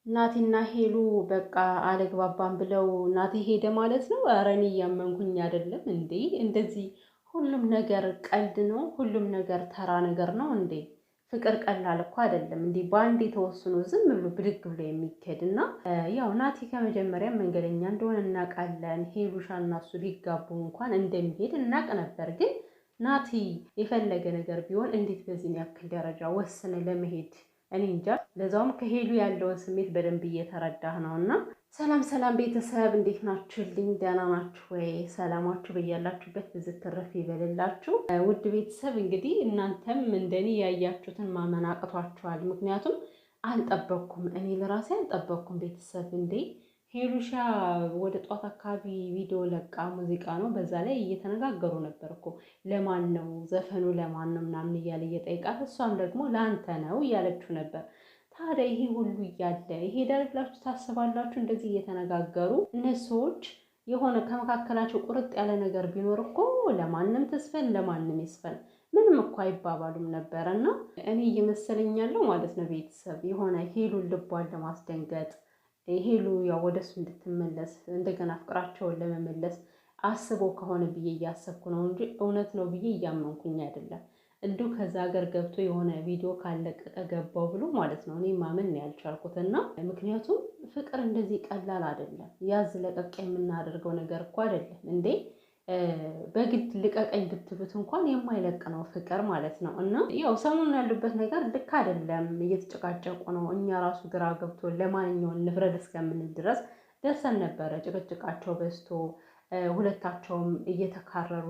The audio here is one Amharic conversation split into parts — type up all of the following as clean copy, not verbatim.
ናቲና ሄሉ በቃ አልግባባም ብለው ናቲ ሄደ ማለት ነው። ኧረ እኔ እያመንኩኝ አይደለም እንዴ! እንደዚህ ሁሉም ነገር ቀልድ ነው፣ ሁሉም ነገር ተራ ነገር ነው እንዴ! ፍቅር ቀላል እኮ አይደለም እንዴ! በአንዴ ተወስኖ ዝም ብሎ ብድግ ብሎ የሚካሄድ እና ያው ናቲ ከመጀመሪያ መንገደኛ እንደሆነ እናውቃለን። ሄሉሻ እና እሱ ሊጋቡ እንኳን እንደሚሄድ እናውቅ ነበር። ግን ናቲ የፈለገ ነገር ቢሆን እንዴት በዚህን ያክል ደረጃ ወስነ ለመሄድ እኔ እንጃ። ለዛውም ከሄሉ ያለውን ስሜት በደንብ እየተረዳህ ነው። እና ሰላም ሰላም ቤተሰብ እንዴት ናችሁልኝ? ደህና ናችሁ ወይ? ሰላማችሁ በያላችሁበት ብዝት ትረፍ ይበልላችሁ። ውድ ቤተሰብ እንግዲህ እናንተም እንደኔ ያያችሁትን ማመን አቅቷችኋል። ምክንያቱም አልጠበቅኩም፣ እኔ ለራሴ አልጠበቅኩም። ቤተሰብ እንዴ ሄሉሻ ወደ ጧት አካባቢ ቪዲዮ ለቃ ሙዚቃ ነው፣ በዛ ላይ እየተነጋገሩ ነበር እኮ ለማን ነው ዘፈኑ ለማን ነው ምናምን እያለ እየጠየቃት፣ እሷም ደግሞ ለአንተ ነው እያለችው ነበር። ታዲያ ይሄ ሁሉ እያለ ይሄዳል ብላችሁ ታስባላችሁ? እንደዚህ እየተነጋገሩ እነዚህ ሰዎች የሆነ ከመካከላቸው ቁርጥ ያለ ነገር ቢኖር እኮ ለማንም ተስፈን ለማንም ይስፈን ምንም እኮ አይባባሉም ነበረ። እና እኔ እየመሰለኝ ያለው ማለት ነው ቤተሰብ የሆነ ሄሉን ልቧን ለማስደንገጥ ሄሉ ያው ወደሱ እንድትመለስ እንደገና ፍቅራቸውን ለመመለስ አስቦ ከሆነ ብዬ እያሰብኩ ነው እንጂ እውነት ነው ብዬ እያመንኩኝ አይደለም። እንዲሁ ከዛ ሀገር ገብቶ የሆነ ቪዲዮ ካለቀቀ ገባው ብሎ ማለት ነው እኔ ማመን ነው ያልቻልኩት። እና ምክንያቱም ፍቅር እንደዚህ ቀላል አይደለም። ያዝ ለቀቅ የምናደርገው ነገር እኮ አይደለም እንዴ። በግድ ልቀቀኝ ብትሉት እንኳን የማይለቅ ነው ፍቅር ማለት ነው። እና ያው ሰሞኑን ያሉበት ነገር ልክ አይደለም፣ እየተጨቃጨቁ ነው። እኛ ራሱ ግራ ገብቶ ለማንኛውን ንፍረድ እስከምንል ድረስ ደርሰን ነበረ። ጭቅጭቃቸው በዝቶ ሁለታቸውም እየተካረሩ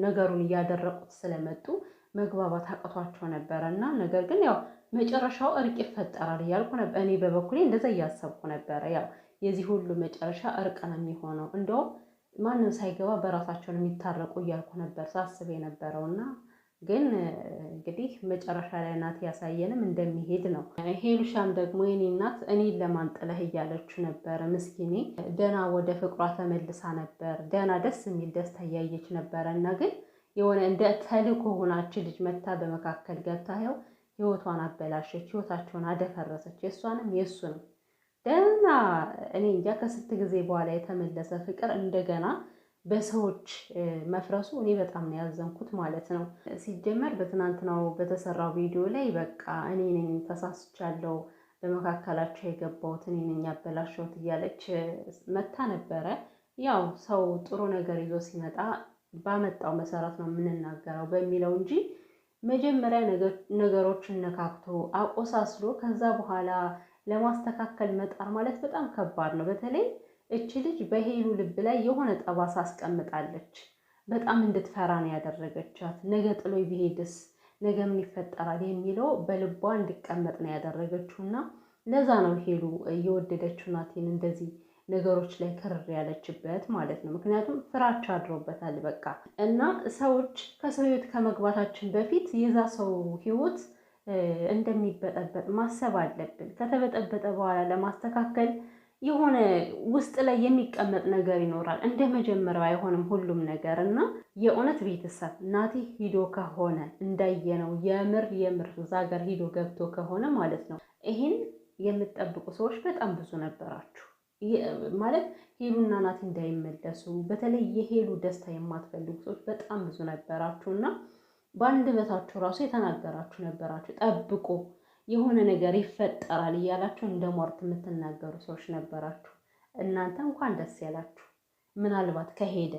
ነገሩን እያደረቁት ስለመጡ መግባባት አቅቷቸው ነበረ። እና ነገር ግን ያው መጨረሻው እርቅ ይፈጠራል እያልኩ ነበር። እኔ በበኩሌ እንደዛ እያሰብኩ ነበረ። ያው የዚህ ሁሉ መጨረሻ እርቅ ነው የሚሆነው፣ እንደውም ማንም ሳይገባ በራሳቸው ነው የሚታረቁ እያልኩ ነበር ሳስብ የነበረው። እና ግን እንግዲህ መጨረሻ ላይ ናት ያሳየንም እንደሚሄድ ነው። ሄሉሻም ደግሞ የኔ እናት እኔን ለማን ጥለህ እያለችው ነበረ። ምስኪኔ ደህና ወደ ፍቅሯ ተመልሳ ነበር። ደህና ደስ የሚል ደስታ እያየች ነበረ። እና ግን የሆነ እንደ ተልእኮ ሆናች ልጅ መታ በመካከል ገብታ ያው ህይወቷን አበላሸች፣ ህይወታቸውን አደፈረሰች፣ የእሷንም የእሱንም። ደህና እኔ እንጃ ከስንት ጊዜ በኋላ የተመለሰ ፍቅር እንደገና በሰዎች መፍረሱ እኔ በጣም ነው ያዘንኩት ማለት ነው። ሲጀመር በትናንትናው በተሰራው ቪዲዮ ላይ በቃ እኔ ነኝ ተሳስቻለሁ፣ በመካከላቸው የገባሁት እኔ ነኝ ያበላሸሁት እያለች መታ ነበረ። ያው ሰው ጥሩ ነገር ይዞ ሲመጣ ባመጣው መሰረት ነው የምንናገረው በሚለው እንጂ መጀመሪያ ነገሮችን ነካክቶ አቆሳስሎ ከዛ በኋላ ለማስተካከል መጣር ማለት በጣም ከባድ ነው። በተለይ እች ልጅ በሄሉ ልብ ላይ የሆነ ጠባሳ አስቀምጣለች። በጣም እንድትፈራ ነው ያደረገቻት። ነገ ጥሎ ቢሄድስ፣ ነገ ምን ይፈጠራል የሚለው በልቧ እንዲቀመጥ ነው ያደረገችው። እና ለዛ ነው ሄሉ እየወደደችው ናቴን እንደዚህ ነገሮች ላይ ክርር ያለችበት ማለት ነው። ምክንያቱም ፍራቻ አድሮበታል በቃ። እና ሰዎች ከሰው ህይወት ከመግባታችን በፊት የዛ ሰው ህይወት እንደሚበጠበጥ ማሰብ አለብን። ከተበጠበጠ በኋላ ለማስተካከል የሆነ ውስጥ ላይ የሚቀመጥ ነገር ይኖራል። እንደ መጀመሪያው አይሆንም ሁሉም ነገር። እና የእውነት ቤተሰብ ናቲ ሂዶ ከሆነ እንዳየነው የምር እዛ ሀገር ሂዶ ገብቶ ከሆነ ማለት ነው ይህን የምትጠብቁ ሰዎች በጣም ብዙ ነበራችሁ። ማለት ሄሉና ናቲ እንዳይመለሱ በተለይ የሄሉ ደስታ የማትፈልጉ ሰዎች በጣም ብዙ ነበራችሁ። እና በአንደበታችሁ ራሱ የተናገራችሁ ነበራችሁ። ጠብቁ የሆነ ነገር ይፈጠራል እያላችሁ እንደ ሟርት የምትናገሩ ሰዎች ነበራችሁ። እናንተ እንኳን ደስ ያላችሁ። ምናልባት ከሄደ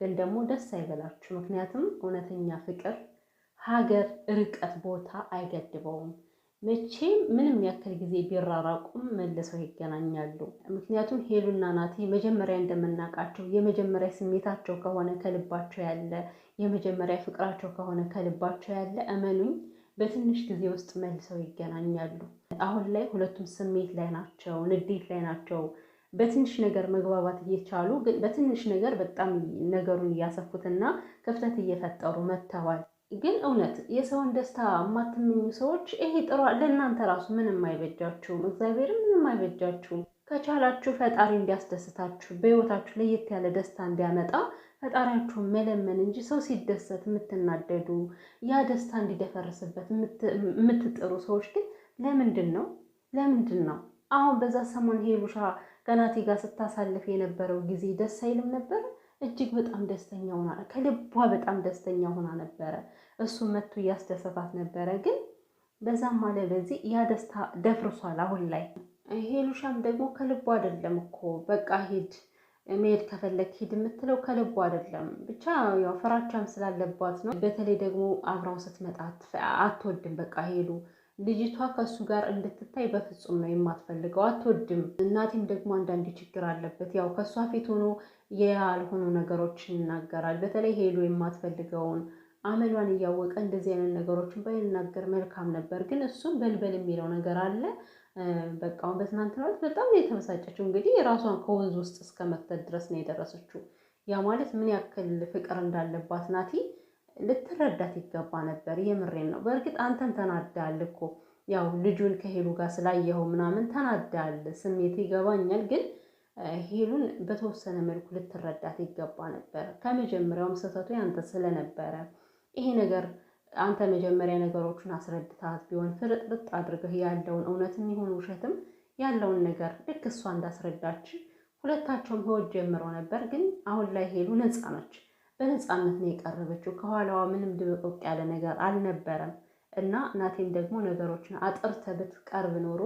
ግን ደግሞ ደስ አይበላችሁ። ምክንያቱም እውነተኛ ፍቅር ሀገር፣ ርቀት፣ ቦታ አይገድበውም። መቼም ምንም ያክል ጊዜ ቢራራቁም መልሰው ይገናኛሉ። ምክንያቱም ሄሉና ናቲ መጀመሪያ እንደምናውቃቸው የመጀመሪያ ስሜታቸው ከሆነ ከልባቸው ያለ የመጀመሪያ ፍቅራቸው ከሆነ ከልባቸው ያለ እመኑኝ በትንሽ ጊዜ ውስጥ መልሰው ይገናኛሉ። አሁን ላይ ሁለቱም ስሜት ላይ ናቸው፣ ንዴት ላይ ናቸው። በትንሽ ነገር መግባባት እየቻሉ ግን በትንሽ ነገር በጣም ነገሩን እያሰፉትና ክፍተት እየፈጠሩ መጥተዋል። ግን እውነት የሰውን ደስታ የማትመኙ ሰዎች ይሄ ጥሩ ለእናንተ ራሱ ምንም አይበጃችሁም። እግዚአብሔርም ምንም አይበጃችሁም። ከቻላችሁ ፈጣሪ እንዲያስደስታችሁ በህይወታችሁ ለየት ያለ ደስታ እንዲያመጣ ፈጣሪያችሁን መለመን እንጂ ሰው ሲደሰት የምትናደዱ ያ ደስታ እንዲደፈርስበት የምትጥሩ ሰዎች ግን ለምንድን ነው? አሁን በዛ ሰሞን ሄሉሻ ከናቲ ጋር ስታሳልፍ የነበረው ጊዜ ደስ አይልም ነበር? እጅግ በጣም ደስተኛ ሆና ከልቧ በጣም ደስተኛ ሆና ነበረ። እሱ መጥቶ እያስደሰታት ነበረ። ግን በዛም አለ በዚህ ያ ደስታ ደፍርሷል አሁን ላይ። ሄሉሻም ደግሞ ከልቧ አይደለም እኮ በቃ ሂድ መሄድ ከፈለግ ሂድ የምትለው ከልቧ አይደለም። ብቻ ያው ፍራቻም ስላለባት ነው። በተለይ ደግሞ አብራው ስትመጣ አትወድም። በቃ ሄሉ ልጅቷ ከእሱ ጋር እንድትታይ በፍጹም ነው የማትፈልገው፣ አትወድም። እናቴም ደግሞ አንዳንድ ችግር አለበት። ያው ከእሷ ፊት ሆኖ ያልሆኑ ነገሮችን ይናገራል። በተለይ ሄሉ የማትፈልገውን አመሏን እያወቀ እንደዚህ አይነት ነገሮችን ባይናገር መልካም ነበር። ግን እሱም በልበል የሚለው ነገር አለ። በቃ አሁን በትናንትናው ዕለት በጣም ነው የተበሳጨችው። እንግዲህ የራሷን ከወንዝ ውስጥ እስከ መክተት ድረስ ነው የደረሰችው። ያ ማለት ምን ያክል ፍቅር እንዳለባት ናቲ ልትረዳት ይገባ ነበር። የምሬን ነው። በእርግጥ አንተን ተናዳል እኮ ያው ልጁን ከሄሉ ጋር ስላየኸው ምናምን ተናዳል። ስሜት ይገባኛል። ግን ሄሉን በተወሰነ መልኩ ልትረዳት ይገባ ነበር። ከመጀመሪያውም ስህተቱ ያንተ ስለነበረ ይሄ ነገር አንተ መጀመሪያ ነገሮቹን አስረድታት ቢሆን ፍርጥርጥ አድርገህ ያለውን እውነትም ይሁን ውሸትም ያለውን ነገር ልክ እሷ እንዳስረዳች ሁለታቸውም ህይወት ጀምረው ነበር። ግን አሁን ላይ ሄሉ ነፃ ነች። በነፃነት ነው የቀረበችው። ከኋላዋ ምንም ድብቅቅ ያለ ነገር አልነበረም። እና ናቴም ደግሞ ነገሮችን አጥርተ ብትቀርብ ኖሮ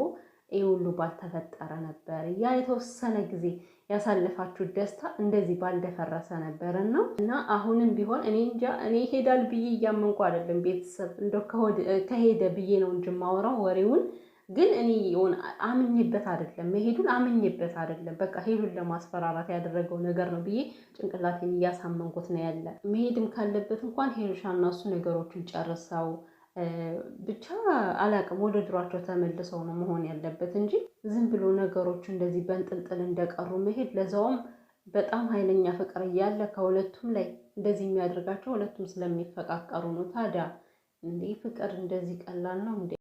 ይህ ሁሉ ባልተፈጠረ ነበር። ያ የተወሰነ ጊዜ ያሳለፋችሁ ደስታ እንደዚህ ባልደፈረሰ ነበር እና አሁንም ቢሆን እኔ እንጃ እኔ ይሄዳል ብዬ እያመንኩ አይደለም። ቤተሰብ እንደው ከሄደ ብዬ ነው እንጂ የማወራው ወሬውን ግን እኔ የሆነ አምኜበት አይደለም፣ መሄዱን አምኜበት አይደለም። በቃ ሄዱን ለማስፈራራት ያደረገው ነገር ነው ብዬ ጭንቅላቴን እያሳመንኩት ነው ያለ። መሄድም ካለበት እንኳን ሄሉሻና እሱ ነገሮችን ጨርሰው ብቻ አላቅም ወደ ድሯቸው ተመልሰው ነው መሆን ያለበት እንጂ ዝም ብሎ ነገሮቹ እንደዚህ በንጥልጥል እንደቀሩ መሄድ፣ ለዛውም በጣም ኃይለኛ ፍቅር እያለ ከሁለቱም ላይ እንደዚህ የሚያደርጋቸው ሁለቱም ስለሚፈቃቀሩ ነው። ታዲያ እንዴ ፍቅር እንደዚህ ቀላል ነው እንዴ?